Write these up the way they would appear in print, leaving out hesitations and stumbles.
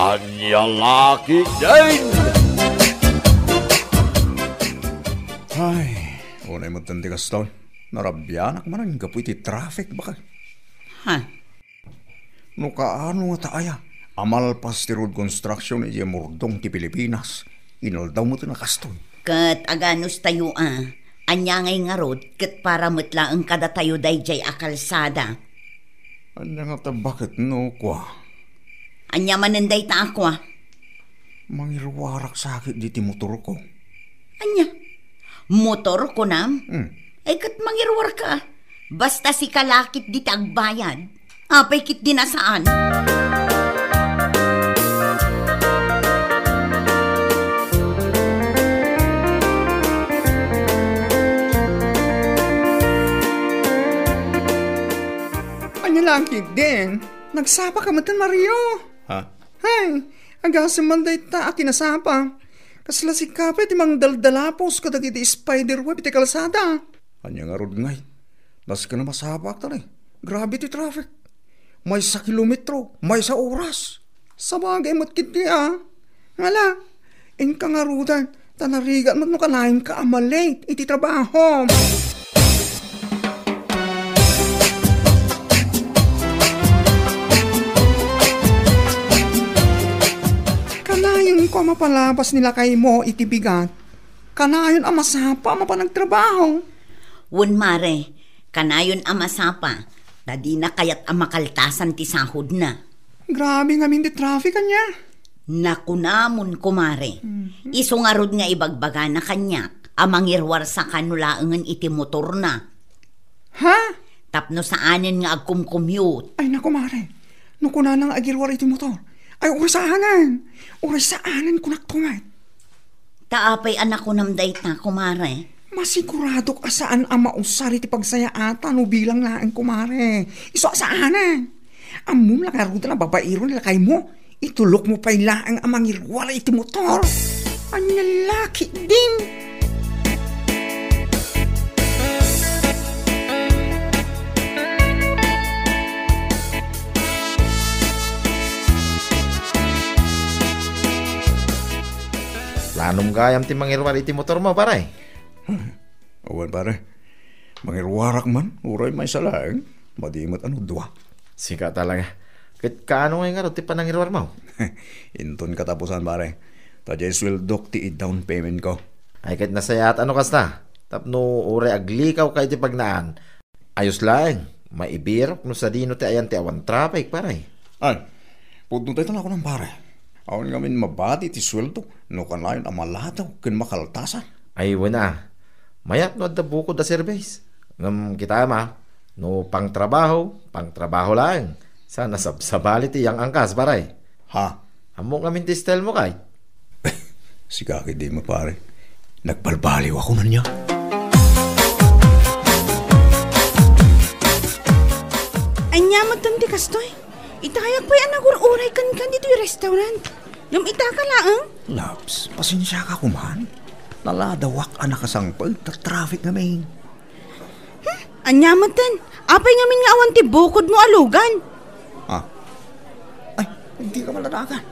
Anya laki din! Ay, unay mo tanti ka stone. Narabyanak man ang kapoy ti traffic baka. Ha? No kaano nga taaya? Amal pas ti road construction iti murdong ti Pilipinas. Inaldaw mo ti nakastoy. Kat aganos tayo anya ngay nga road kat para mutla ang kada tayo dayjay a kalsada. Anya nga ta bakit no kwa? Anya manenday ta ako Mangirwarak sakit di ti motor ko. Anya? Motor ko na? Ay kat mangirwar ka. Basta si kalakit di tagbayad. Apay kit di nasaan. Langkit din. Nagsapa ka matan, Mario. Ha? Hay, agasam man day ta akinasapa. Kasla si kapit imang daldalapos kadag iti spider web iti kalsada. Anya nga rod ngay. Nas ka na masapak ta Grabe ti traffic. May sa kilometro, may sa oras. Sa bagay mo't kiti Ngala, ka nga rudan. Tanarigat mo't no kalahin ka amalate iti trabaho. Kanayon ko mapalabas nila kay mo itibigat. Kanayon ang masapa mapanagtrabaho. Wun mare, kanayon ang masapa. Dadi na kayat ang makaltasan ti sahod na. Grabe nga min di traffic kanya. Nakunamon kumare. Iso nga rod nga ibagbaga na kanya. Amangirwar sa kanulaangan iti motor na. Ha? Tapno saanin nga agkumcommute. Ay naku mare. Nukuna nang agirwar iti motor. Ay urisaanan. Urisaanan kunaktumat. Taapay anak ko namday ta kumare. Masigurado ka saan ang mausari ti pagsayaatan o bilang laang kumare. Iso saanan. Amum lang aruda na babairo nila kay mo. Itulok mo pa ilaang ang mangirwala iti motor. Anya laki din. Lanong gayam ti mangirwala iti motor mo, paray. Awan pare, mangirwarak man, uray may salang, madimat dua. Sika talaga. Kit kaano nga nga ti panangirwar mo? Inton katapusan pare, tadya swildok ti down payment ko. Ay kit nasayat kasta, tapno uray aglikaw kay ti pagnaan. Ayos lang, maibirok no sa dino ti ayan ti awan traffic paray. Ay, pudno tayo ako ng pare. Awan ngamin mabati ti sweldo, no kanayon amalataw, kin makaltasan. Ay wala. Mayat no adda buko da service. Ngam kita no pang trabaho lang. Sana sabali ti yang angkas paray. Ha? Amo ngamin ti style mo kay. Sigaki di mo pare. Nagbalbaliw ako na niya. Anya magtanti kastoy. Itayak pa'y anagur-uray kan dito yung restaurant. Ngam itaka laang? Labs, pasensya ka kuman. Naladawak anak kasangpag, traffic namin. Anyamatan, apay ngamin nga awan ti bukod mo alugan. Ay, hindi ka maladagan.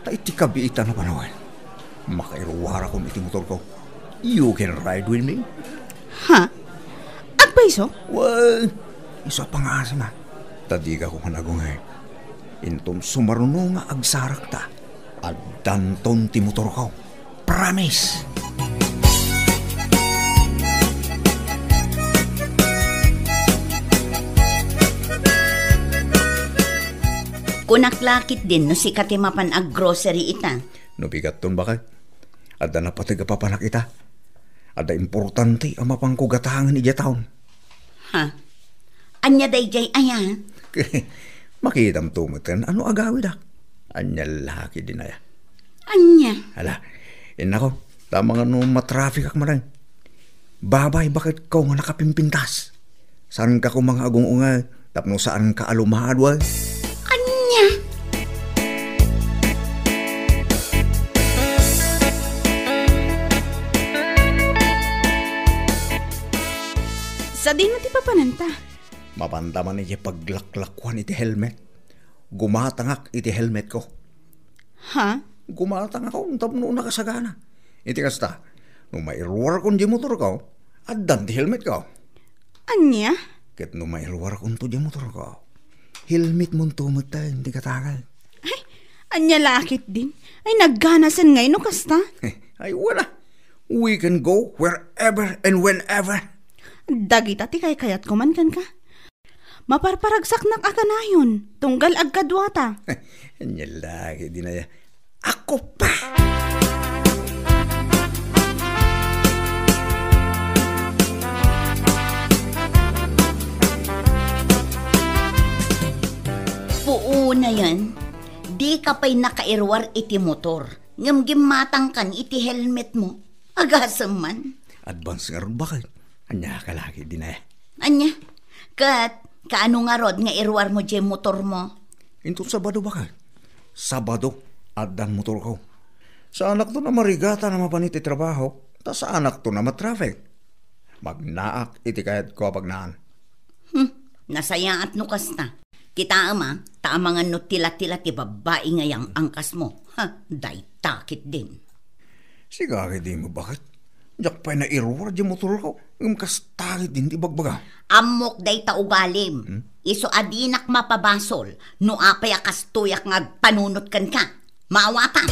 Iti kabiitan na panawan. Makairwara kong iti motor ko. You can ride with me? Ha? Agbay so? Well, iso pa nga asama. Tadiga ko managungay. Intom sumaruno nga agsarak ta. At danton ti motor ko. Promise! Kunaklakit din no si katimapan ag grocery ita. No bigat ton bakay. Adda na patiga papanak ita. Adda importante ang mapangkugatahangan ija taon. Ha? Anya dayjay aya? Makitam tumutan, ano agawid Anya laki din aya. Anya? Hala, inako, tama nga no matraffic ak marang. Babay, bakit ko nga nakapimpintas? Saan ka ko mga agong-ungay? Tapno saan ka alumahadway? Anya? Sa di na ti papananta. Mapantaman iti paglaklakwan iti helmet. Gumatangak iti helmet ko. Ha? Gumatang ako, tapno nakasagana. Iti kasta, nung mairuwar kong di motor ko, addan ti helmet ko. Anya? Ket nung mairuwar kong to di motor ko, helmet mo tumot tayo, hindi katagal. Ay, anya lakit din. Ay, nagganasan ngayon no kasta. Ay, wala. We can go wherever and whenever. Dagita ti kay kayat kumankan ka. Maparparagsak na akanayon, tunggal agkadwata. Anya lagi din na ako pa. Puo na yan, di ka pa'y nakairwar iti motor. Ngamgimatang kan iti helmet mo. Agasam man. Advance nga ron bakit? Anya ka lagi din na Anya, kaano nga rod nga irwar mo dyan motor mo? Into Sabado bakit? Sabado, addan motor ko. Sa anak to na marigata na mapaniti trabaho, ta sa anak to na matraffic. Magnaak iti kayat ko pagnaan. Nasaya at nukas na. Kita ama, taamangan no tila-tila ti babae ngayang angkas mo. Day takit din. Sigari di mo bakit? Diyak pa'y na-irwar di motor ko. Yung kastagit din di bagbaga. Amok day taugalim. Iso adinak mapabasol. No apay akastuyak nga panunot kan ka. Maawatan.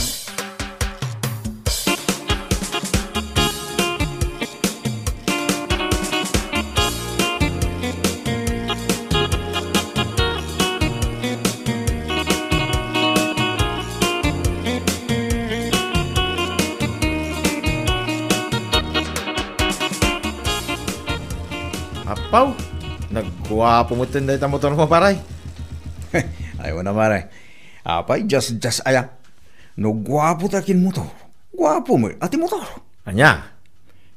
Apaw, nagguwapo mo tinday ta motor mo, paray. Ayaw na mare. Apay, just ayan. No gwapo takin motor. Gwapo mo, ati motor. Anya?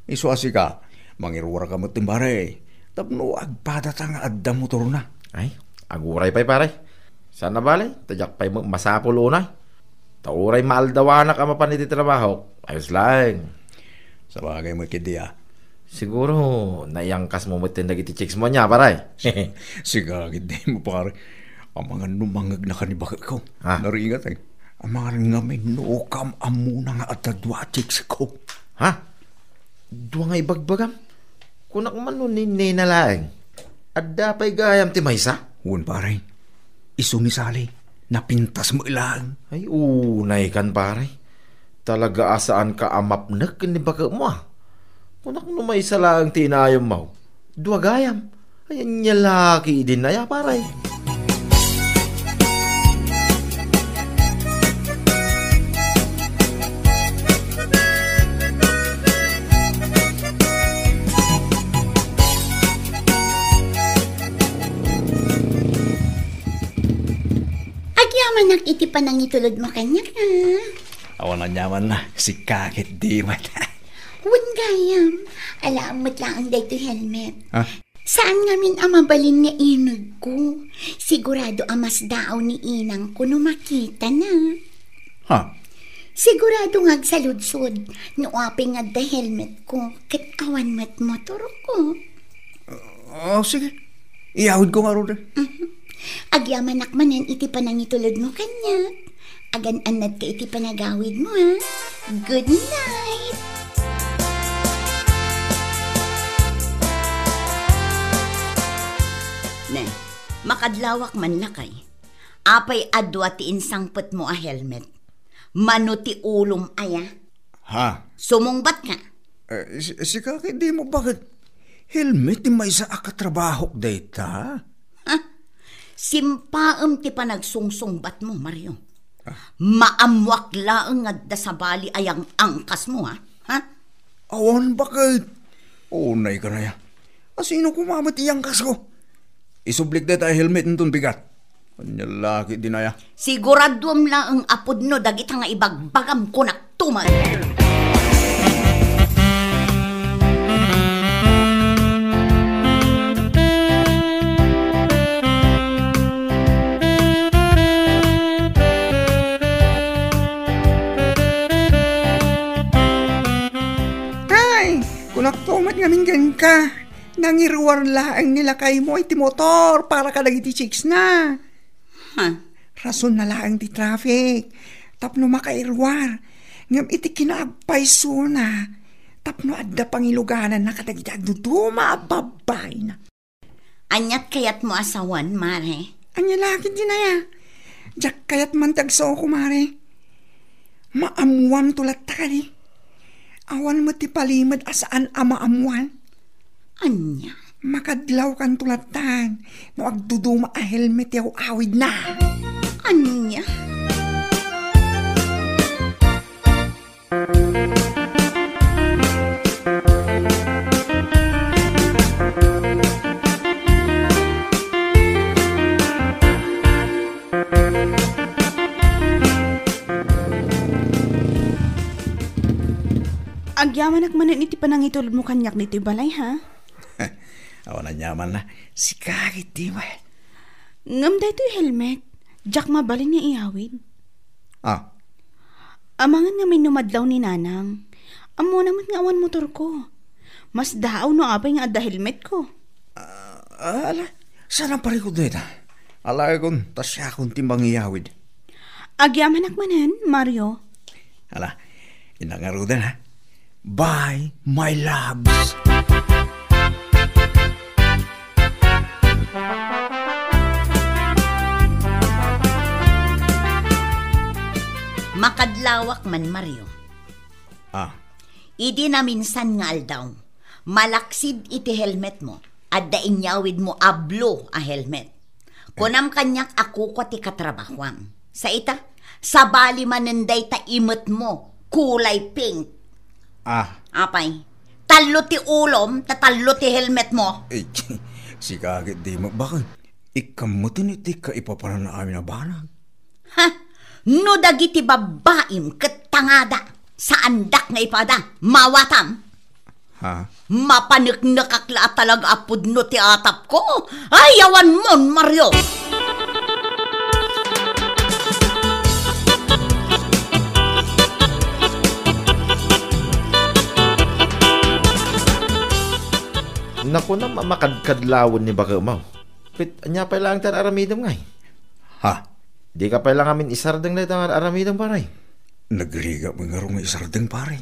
Iso asi ka, mangirwara ka mo timbare. Tapno agpadata nga adda motor na. Ay, aguray pa'y paray. Sana balay, tadyak pa'y masapol unay. Tauray maaldawana ka mapaniti trabaho. Ayos lang. Sa bagay mo kidiya. Siguro, naiyangkas mo tindag iti chicks mo niya, paray. Sigagid di mo pare. Ang mga numangag na kanibaka ko. Ha? Naringat eh. Ang mga nga may nukam amuna nga at adwa chicks ko. Ha? Dua nga ibagbagam? Kunak man nun ninalaeng. Adda pa'y gayam ti maysa? Huwag pare. Iso ni Sally. Napintas mo ilang. Ay, unay kan paray. Talaga asaan ka amapnak kanibaka mo ah. Kunak no may salang tinayam mo. Dua gayam. Ayan niya laki din na ya, paray. Agyaman nakitipan ang itulod mo kanya ka. Awan na nyaman na. Si kakit di man. Wan gayam, alamot lang ang dayto helmet. Ha? Saan ngamin ang mabalin nga inog ko? Sigurado amas daaw ni inang ko no makita na. Ha? Sigurado nga agsaludsod, no aping nga da helmet ko, kat awan mat motor ko. Oh, sige. Iyahod ko nga ron. Agyaman nakmanan iti panangitulod mo kanya. Agan-anad ka iti panagawid mo ha. Good night! Ne, makadlawak man lakay. Apay adwa ti insangpet mo a helmet. Manuti ulom aya. Ha? Sumungbat ka. Si kakit di mo bakit? Helmet di may sa akatrabaho data? Simpaam ti panagsungsungbat mo, Mario. Maamwak laeng nga sa bali ayang angkas mo, ha? Awan bakit? Unay ka na yan. Sino kumamat iyang kas ko? Isublik na tayo helmet nitong bigat. Kanya laki din na yan. Siguradom laeng apod no dagit nga ibagbagam ko naktuman. Kunaktumat nga minggan ka. Nangiruwar laang nila kay mo iti motor para ka dagiti chicks na. Ha? Rason na laang ti traffic. Tapno makairwar. Ngam iti kinagpayso na. Tapno adda pangiluganan na kadagdag duduma babay na. Anyat kayat mo asawan, mare? Anya lagi din na ya. Diyak kayat man tagso ko, mare. Maamuan tulat takali. Awan mo ti palimad asaan amaamuan. Anya? Makadlaw kan tulatan. No agduduma a helmet yaw awid na. Anya? Agyaman akmanan iti panangitulod mo kanyak niti balay, ha? Awan na nyaman na. Si kakit di ba? Ngam da ito helmet. Jack mabalin niya iawid. Ah, Amangan nga may numadlaw ni Nanang. Amo naman nga awan motor ko. Mas daaw no abay nga adda helmet ko. ala. Sana pari ko dito. Alay kon, tasya akong timbang iyawid. Agyaman akmanan, Mario. Ala, inangarudan ha. Bye, my loves. Makadlawak man, Mario. Ah, Idi na minsan nga aldaw. Malaksid iti helmet mo. At dainyawid mo ablo a helmet. Kunam kanyak ako ko ti katrabahwam. Sa ita, sa bali manenday ta imot mo. Kulay pink. Apay, talo ti ulom, tatalo ti helmet mo. eh, si kakit di mo. Bakit? Ikamutin iti ka ipaparan na amin na banag. Ha? No dagiti babaim ket tangada sa andak nga ipada mawatam. Ha? Mapaniknakakla talaga apod no ti atap ko. Ayawan mon, Mario. Naku na makadkadlawon ni baka umaw. Pit, anya pa lang tan aramidom ngay. Ha? Di ka pa lang amin isardeng na itang aramidom paray. Nagriga mo nga rong isardeng pare.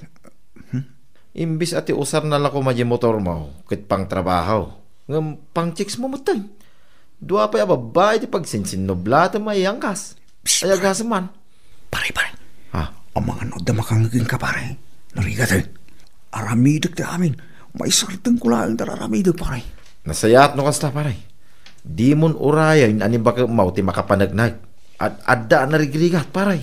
Imbis ati usar na lang ko madya motor mo, kit pang trabaho. Ngam pang chicks mo mutay. Dua pa babae di pagsinsin noblata may angkas. Ayagas man. Pare. Ha? Ang mga noda makangagin ka pare. Nariga tayo. Aramidag tayo amin. May isardeng ko lang tararamidag pare. Nasayat no kasta paray. Di mon urayan ani baka mau ti makapanagnag. At adda na rigrigat paray.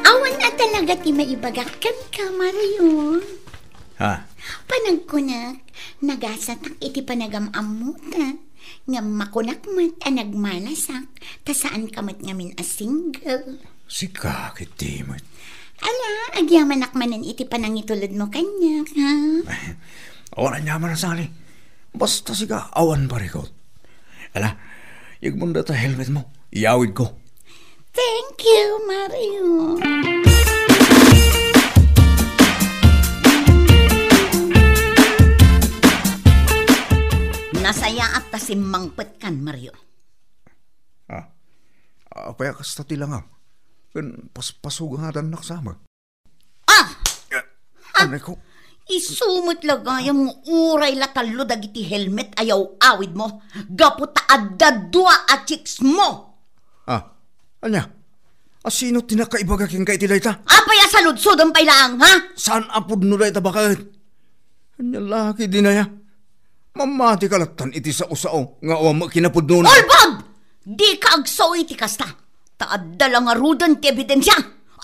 Awan na talaga ti maibagakan ka, Mario. Ha? Panagkunak, nagasatak iti panagamamuta. Nga makunak mat nagmalasak, ta saan ka mat ngamin a single. Si kakit di mo. Ala, agyaman akmanan iti panangitulad mo kanya, ha? Awan na nyaman na sali. Basta siga awan pare ko. Ala, yagmunda ta helmet mo. Iyawid ko. Thank you, Mario. Nasaya at tasimangpet kan, Mario. Ha? Apaya kasta tilangam. Kan paspasugatan naksama. Ah! Anay ko. Isumot lagayang uray latalo dagiti helmet ayaw awid mo. Gaputa adda dua a chicks mo. Anya? Asino tinakaibagaking ka itilay ta? Apaya sa ludsod ang pailang, ha? Saan apod nulay ta bakit? Anya laki dinaya. Mamati kalatan iti sa usao nga o makinapod nun. Olbab! Di ka agsaw iti kasta. Taadda lang arudan ti ebidensya.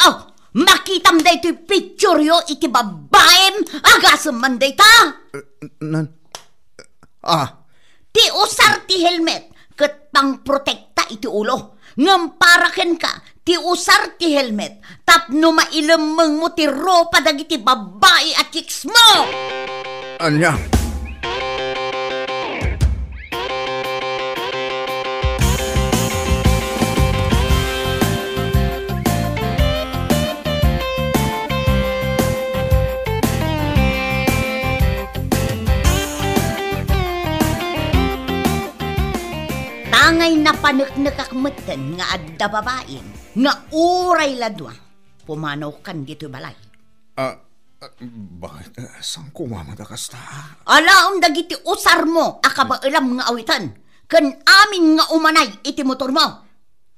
Oh, makitam da iti picture yo iti babaem. Agasam man da ita. Ti usar ti helmet. Kat pang protekta iti ulo. Ngam paraken ka. Ti usar ti helmet. Tapno mailamang mo ti ropa dagiti babae at chicks mo. Anya? ngay napaneknekakmeten nga adda babaen, nga uray ladwa, pumanaw kan dito balay. Bakit? Saan kumamada kasta? Alaom dagiti usar mo, akabailam nga awitan, kan amin nga umanay iti motor mo.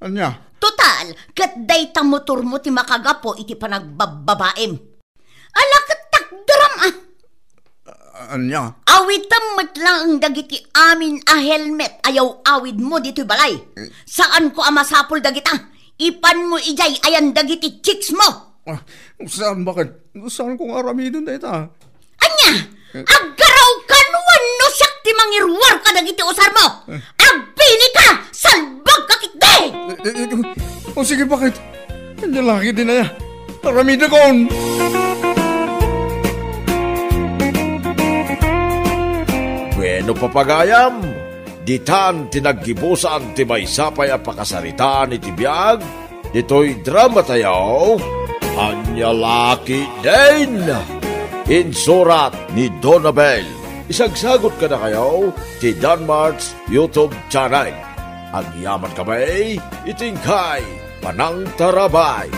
Anya? Total, kat dayta motor mo ti makagapo iti panagbababaem. Ala kat takdaram Anya? Awitam matlang ang dagiti amin a helmet, ayaw awid mo dito balay. Saan ko amasapol dagita? Ipan mo ijay ayan dagiti chicks mo. Saan bakit? Saan kong aramidon na ita? Anya, aggaraw ka nuwan no siyak ti mangirwar ka dagiti usar mo. Agbini ka, salbag ka kitday. Sige, bakit? Ang lalaki din na yan. Aramida kon! Bueno papagayam, ditan tinaggibusan ti may sapay a pakasaritaan iti biyag, dito'y drama tayaw, Anya Laki din! Insurat ni Donabel. Isagsagot ka na kayo ti Danmarks YouTube channel. Ang yaman kamay, itingkay, Panang Tarabay.